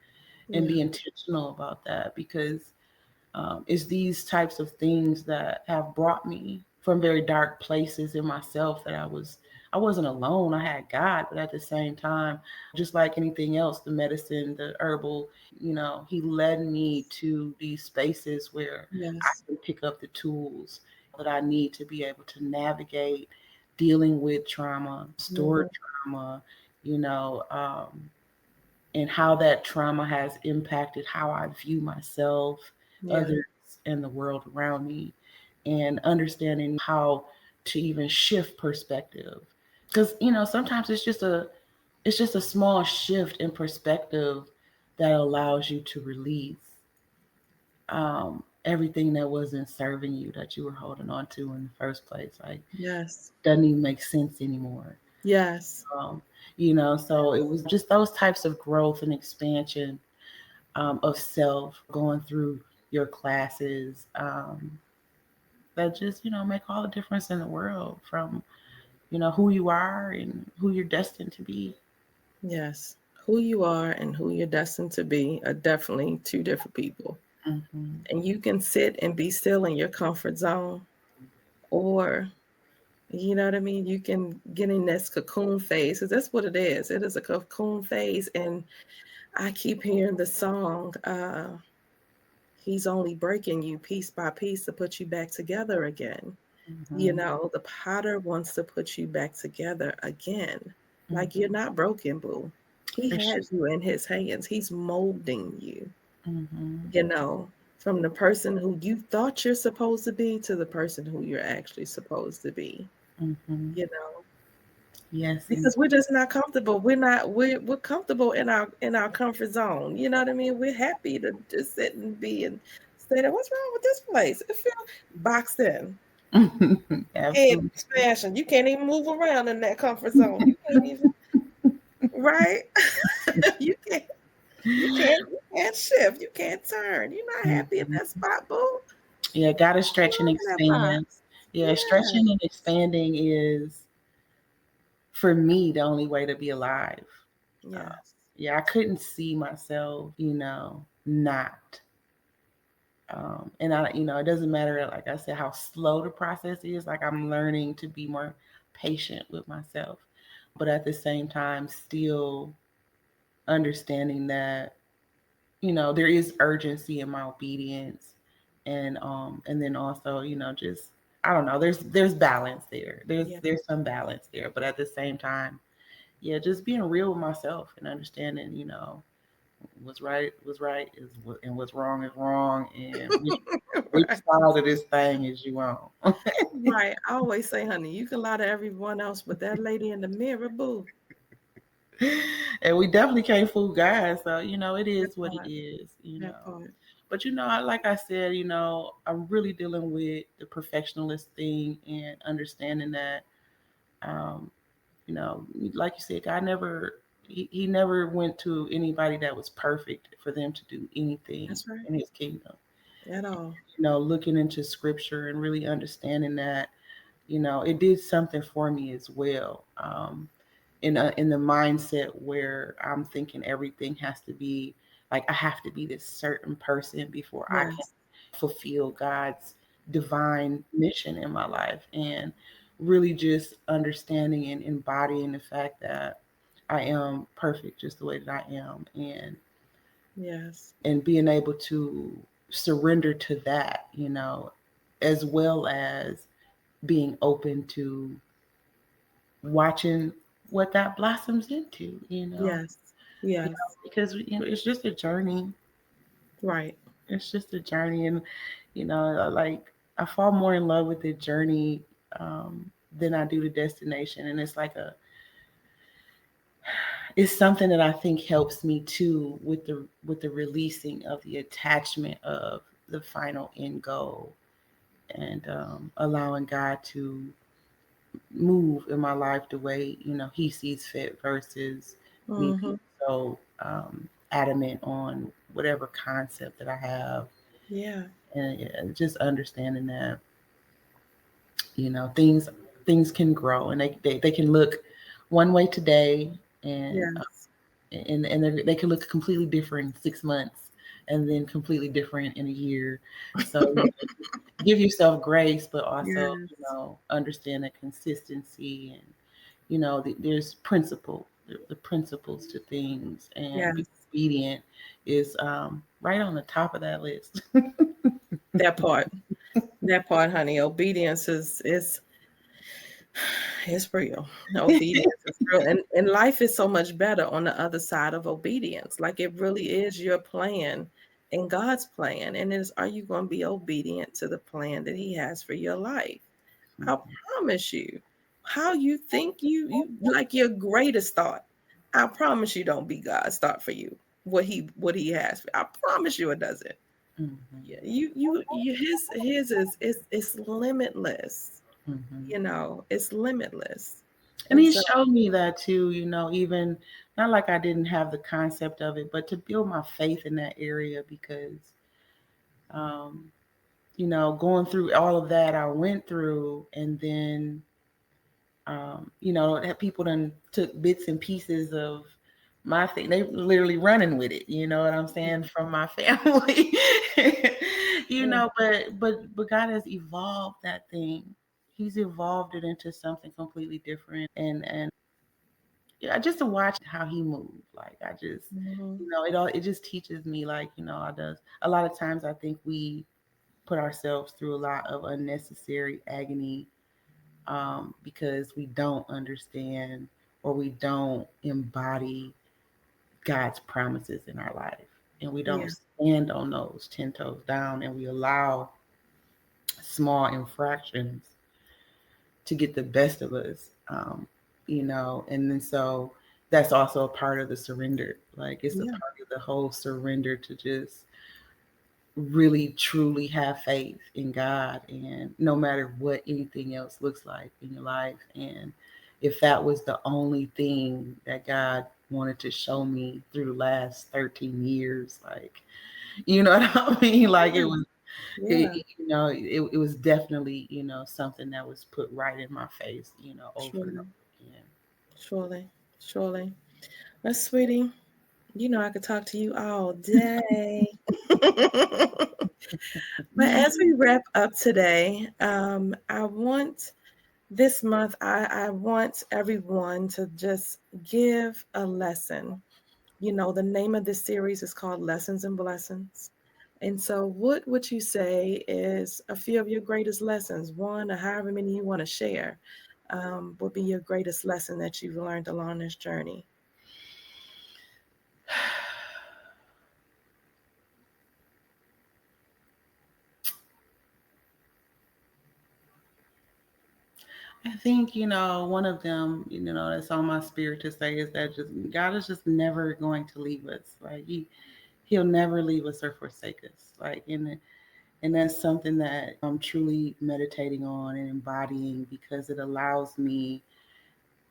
and Yeah. be intentional about that, because it's these types of things that have brought me from very dark places in myself that I wasn't alone. I had God, but at the same time, just like anything else, the medicine, the herbal, he led me to these spaces where I Yes. can pick up the tools that I need to be able to navigate dealing with trauma, stored Mhm. trauma, you know, and how that trauma has impacted how I view myself, Yeah. others, and the world around me, and understanding how to even shift perspective. Because sometimes it's just a small shift in perspective that allows you to release everything that wasn't serving you, that you were holding on to in the first place. Like Yes. doesn't even make sense anymore. Yes. Um, so it was just those types of growth and expansion of self, going through your classes, that just make all the difference in the world, from who you are and who you're destined to be. Yes. Who you are and who you're destined to be are definitely two different people. Hmm. And you can sit and be still in your comfort zone, or you know what I mean? You can get in this cocoon phase, because that's what it is. It is a cocoon phase. And I keep hearing the song, He's only breaking you piece by piece to put you back together again. You Hmm. know, the potter wants to put you back together again. Like you're Hmm. not broken, boo. He For sure. has you in his hands. He's molding you, Hmm. you know, from the person who you thought you're supposed to be to the person who you're actually supposed to be, Hmm. you know, Yes, because we're just not comfortable. We're comfortable in our comfort zone. You know what I mean? We're happy to just sit and be and say that what's wrong with this place? It feels boxed in. Head absolutely. expansion. You can't even move around in that comfort zone. You can't even, right? you can't you can't shift. You can't turn. You're not happy in Mhm. that spot, boo. Yeah, gotta What's stretch and wrong in that box? expand. Yeah, Yeah. stretching and expanding is, for me, the only way to be alive. Uh, Yes. yeah, I couldn't see myself, not. And it doesn't matter, like I said, how slow the process is. Like I'm learning to be more patient with myself, but at the same time, still understanding that, there is urgency in my obedience, and then also, just I don't know. There's balance there. Yeah, There's some balance there, but at the same time, yeah, just being real with myself and understanding, what's right is what, and what's wrong is wrong, and which right. side of this thing is you on. Right. I always say, honey, you can lie to everyone else, but that lady in the mirror, boo. And we definitely can't fool God. So, it That is what it part. is, That part. But, like I said, I'm really dealing with the perfectionist thing and understanding that, um, you know, like you said, God never, he never went to anybody that was perfect for them to do anything That's right. in his kingdom. At all. Looking into scripture and really understanding that, it did something for me as well. In the mindset where I'm thinking everything has to be like I have to be this certain person before I can Yes. fulfill God's divine mission in my life, and really just understanding and embodying the fact that I am perfect just the way that I am, Yes. and being able to surrender to that, as well as being open to watching what that blossoms into, Yes. Yes. because it's just a journey. Right. It's just a journey, and like I fall more in love with the journey than I do the destination, and it's something that I think helps me too with the releasing of the attachment of the final end goal, and allowing God to move in my life the way He sees fit versus me being Mm-hmm. so adamant on whatever concept that I have, Yeah. and just understanding that things can grow, and they can look one way today, and Yes. they can look completely different in 6 months, and then completely different in a year. So give yourself grace, but also Yes. understand the consistency, and there's the principles to things, and be Yes. obedient is right on the top of that list. That part. That part, honey. Obedience is it's real. Obedience is real. And life is so much better on the other side of obedience. Like it really is your plan and God's plan. And is are you going to be obedient to the plan that He has for your life? I promise you, how you think you like your greatest thought. I promise you don't be God's thought for you. What he has. I promise you it doesn't. Hmm. Yeah, you his is it's limitless. Hmm. It's limitless. And And he so, showed me that too, even not like I didn't have the concept of it, but to build my faith in that area, because um, going through all of that I went through, and then that people done took bits and pieces of my thing. They literally running with it. You know what I'm yeah, saying, from my family. yeah, But God has evolved that thing. He's evolved it into something completely different, and yeah, just to watch how He moved. Like I just, mhm, it just teaches me, like I does a lot of times I think we put ourselves through a lot of unnecessary agony, because we don't understand, or we don't embody God's promises in our life. And we yeah, don't stand on those 10 toes down, and we allow small infractions to get the best of us. And then so that's also a part of the surrender. Like it's a yeah, part of the whole surrender to just really truly have faith in God, and no matter what anything else looks like in your life. And if that was the only thing that God wanted to show me through the last 13 years, like, you know what I mean? Like yeah, yeah. it was definitely, something that was put right in my face, over and Surely, over again. surely, surely. That's sweetie. I could talk to you all day. But as we wrap up today, I want this month, I want everyone to just give a lesson. The name of this series is called Lessons and Blessings. And so, what would you say is a few of your greatest lessons? One, or however many you want to share, would be your greatest lesson that you've learned along this journey? I think, one of them, that's on my spirit to say is that just God is just never going to leave us. Like he'll never leave us or forsake us. Like and that's something that I'm truly meditating on and embodying because it allows me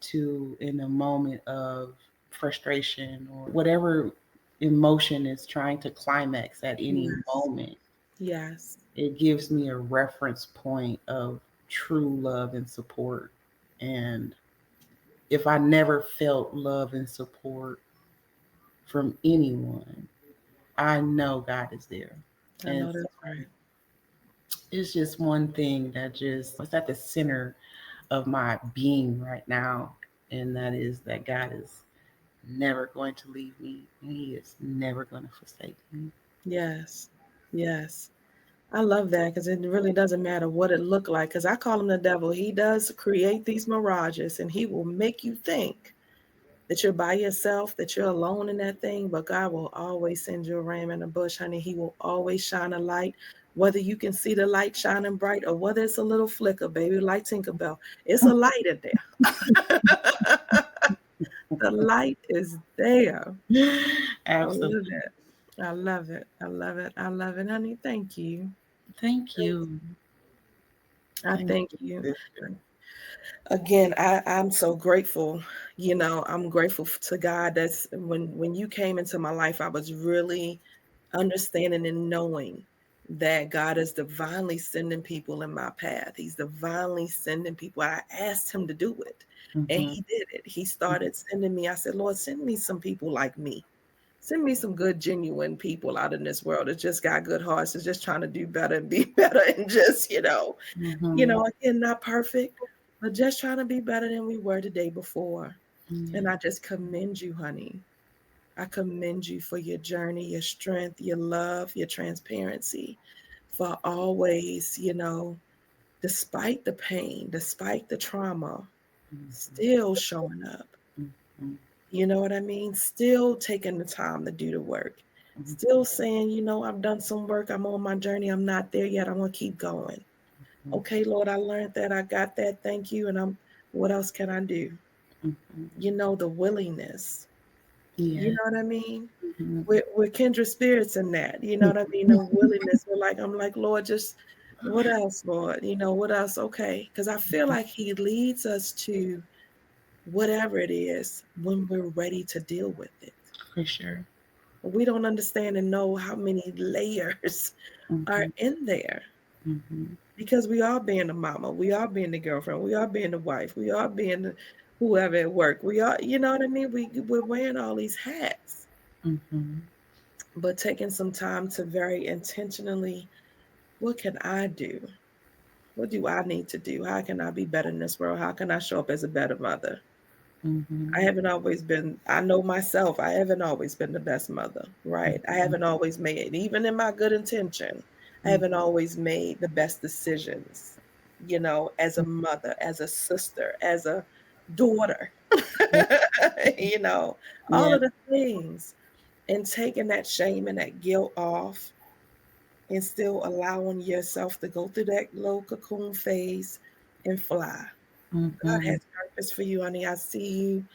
to, in a moment of frustration or whatever emotion is trying to climax at any Yes. moment, Yes. it gives me a reference point of true love and support. And if I never felt love and support from anyone, I know God is there. I And know so that's right. it's just one thing that just it's at the center of my being right now. And that is that God is never going to leave me and He is never going to forsake me. Yes. Yes. I love that because it really doesn't matter what it looked like. Because I call him the devil. He does create these mirages and he will make you think that you're by yourself, that you're alone in that thing. But God will always send you a ram in a bush, honey. He will always shine a light, whether you can see the light shining bright or whether it's a little flicker, baby, like Tinkerbell. It's a light in there. The light is there. I Absolutely. love it. I love it. I love it. I love it, honey. Thank you. Thank you. I Thank thank you, you. sister. Again, I'm so grateful. I'm grateful to God. That's when you came into my life, I was really understanding and knowing that God is divinely sending people in my path. He's divinely sending people. I asked him to do it, and Mm-hmm. he did it. He started sending me. I said, Lord, send me some people like me. Send me some good, genuine people out in this world that just got good hearts, that's just trying to do better and be better and just, Mm-hmm. again, not perfect, but just trying to be better than we were the day before. And Yeah. I just commend you, honey. I commend you for your journey, your strength, your love, your transparency, for always, despite the pain, despite the trauma, still showing up. Mm-hmm. You know what I mean? Still taking the time to do the work. Still saying, I've done some work. I'm on my journey. I'm not there yet. I'm going to keep going. Okay, Lord, I learned that. I got that. Thank you. And what else can I do? Mm-hmm. The willingness. You Yeah. know what I mean? Mm-hmm. We're kindred spirits in that. You know what I mean? The willingness. I'm like, Lord, just what else, Lord? What else? Okay. Because I feel like He leads us to whatever it is when we're ready to deal with it. For sure. We don't understand and know how many layers are Mm-hmm. in there Mm-hmm. because we are being the mama, we are being the girlfriend, we are being the wife, we are being whoever at work. We are, you know what I mean? We're wearing all these hats, Mm-hmm. but taking some time to very intentionally, what can I do? What do I need to do? How can I be better in this world? How can I show up as a better mother? I Mm-hmm. haven't always been, I know myself, I haven't always been the best mother, right? I haven't always made, even in my good intention, I haven't always made the best decisions, as a mother, as a sister, as a daughter, Yeah. you know, all Yeah. of the things. And taking that shame and that guilt off and still allowing yourself to go through that low cocoon phase and fly. God Mm-hmm. has purpose for you, honey. I see you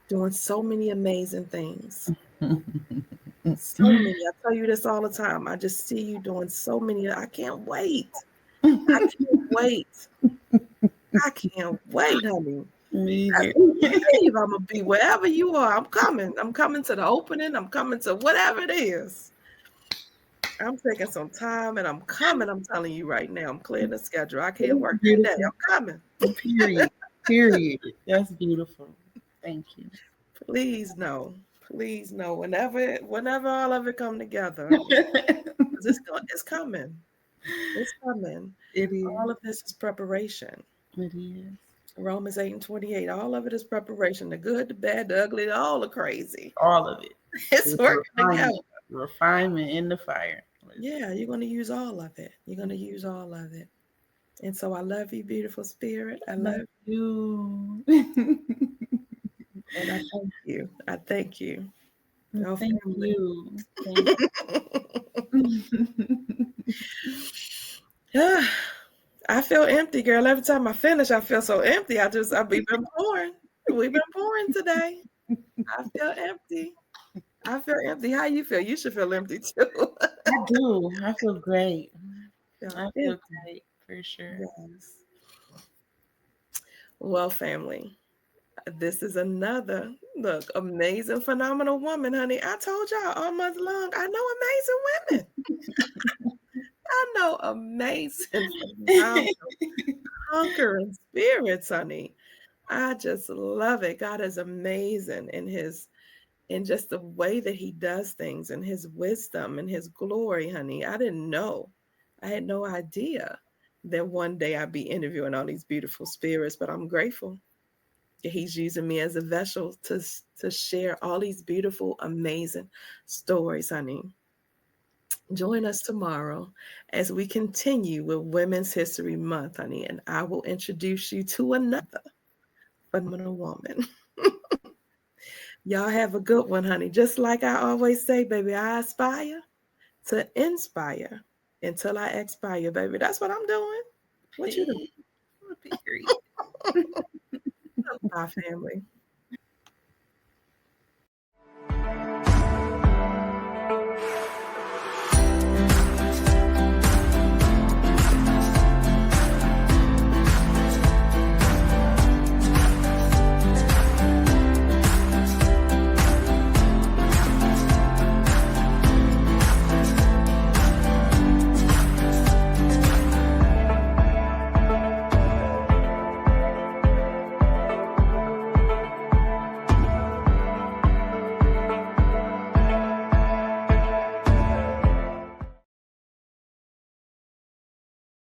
doing so many amazing things. So many. I tell you this all the time. I just see you doing so many. I can't wait. I can't wait. I can't wait, honey. Me Best believe I'm gonna be wherever you are. I'm coming. I'm coming to the opening. I'm coming to whatever it is. I'm taking some time and I'm coming. I'm telling you right now. I'm clearing the schedule. I can't work that day. beautiful. I'm coming. Period. Period. That's beautiful. Thank you. Please no. Please no. Whenever all of it come together, 'cause it's coming. It's coming. It is. All of this is preparation. It is. Romans 8 and 28. All of it is preparation. The good, the bad, the ugly, all the crazy. All of it. It's It's working together. refinement. Refinement in the fire. Yeah, you're going to use all of it. You're going to use all of it. And so I love you, beautiful spirit. I Love love you. and I thank you. I thank you. Oh, Thank family. you. Thank you. I feel empty, girl. Every time I finish, I feel so empty. We've been pouring. We've been pouring today. I feel empty. I feel empty. How you feel? You should feel empty too. I do. I feel great. Feel I feel empty. great for sure. Yes. Well, family, this is another look amazing, phenomenal woman, honey. I told y'all all month long. I know amazing women. I know amazing, phenomenal, conquering spirits, honey. I just love it. God is amazing in just the way that he does things and his wisdom and his glory, honey. I didn't know. I had no idea that one day I'd be interviewing all these beautiful spirits, but I'm grateful that he's using me as a vessel to share all these beautiful, amazing stories, honey. Join us tomorrow as we continue with Women's History Month, honey, and I will introduce you to another phenomenal woman. Y'all have a good one, honey. Just like I always say, baby, I aspire to inspire until I expire, baby. That's what I'm doing. What you doing? Period. Bye, family.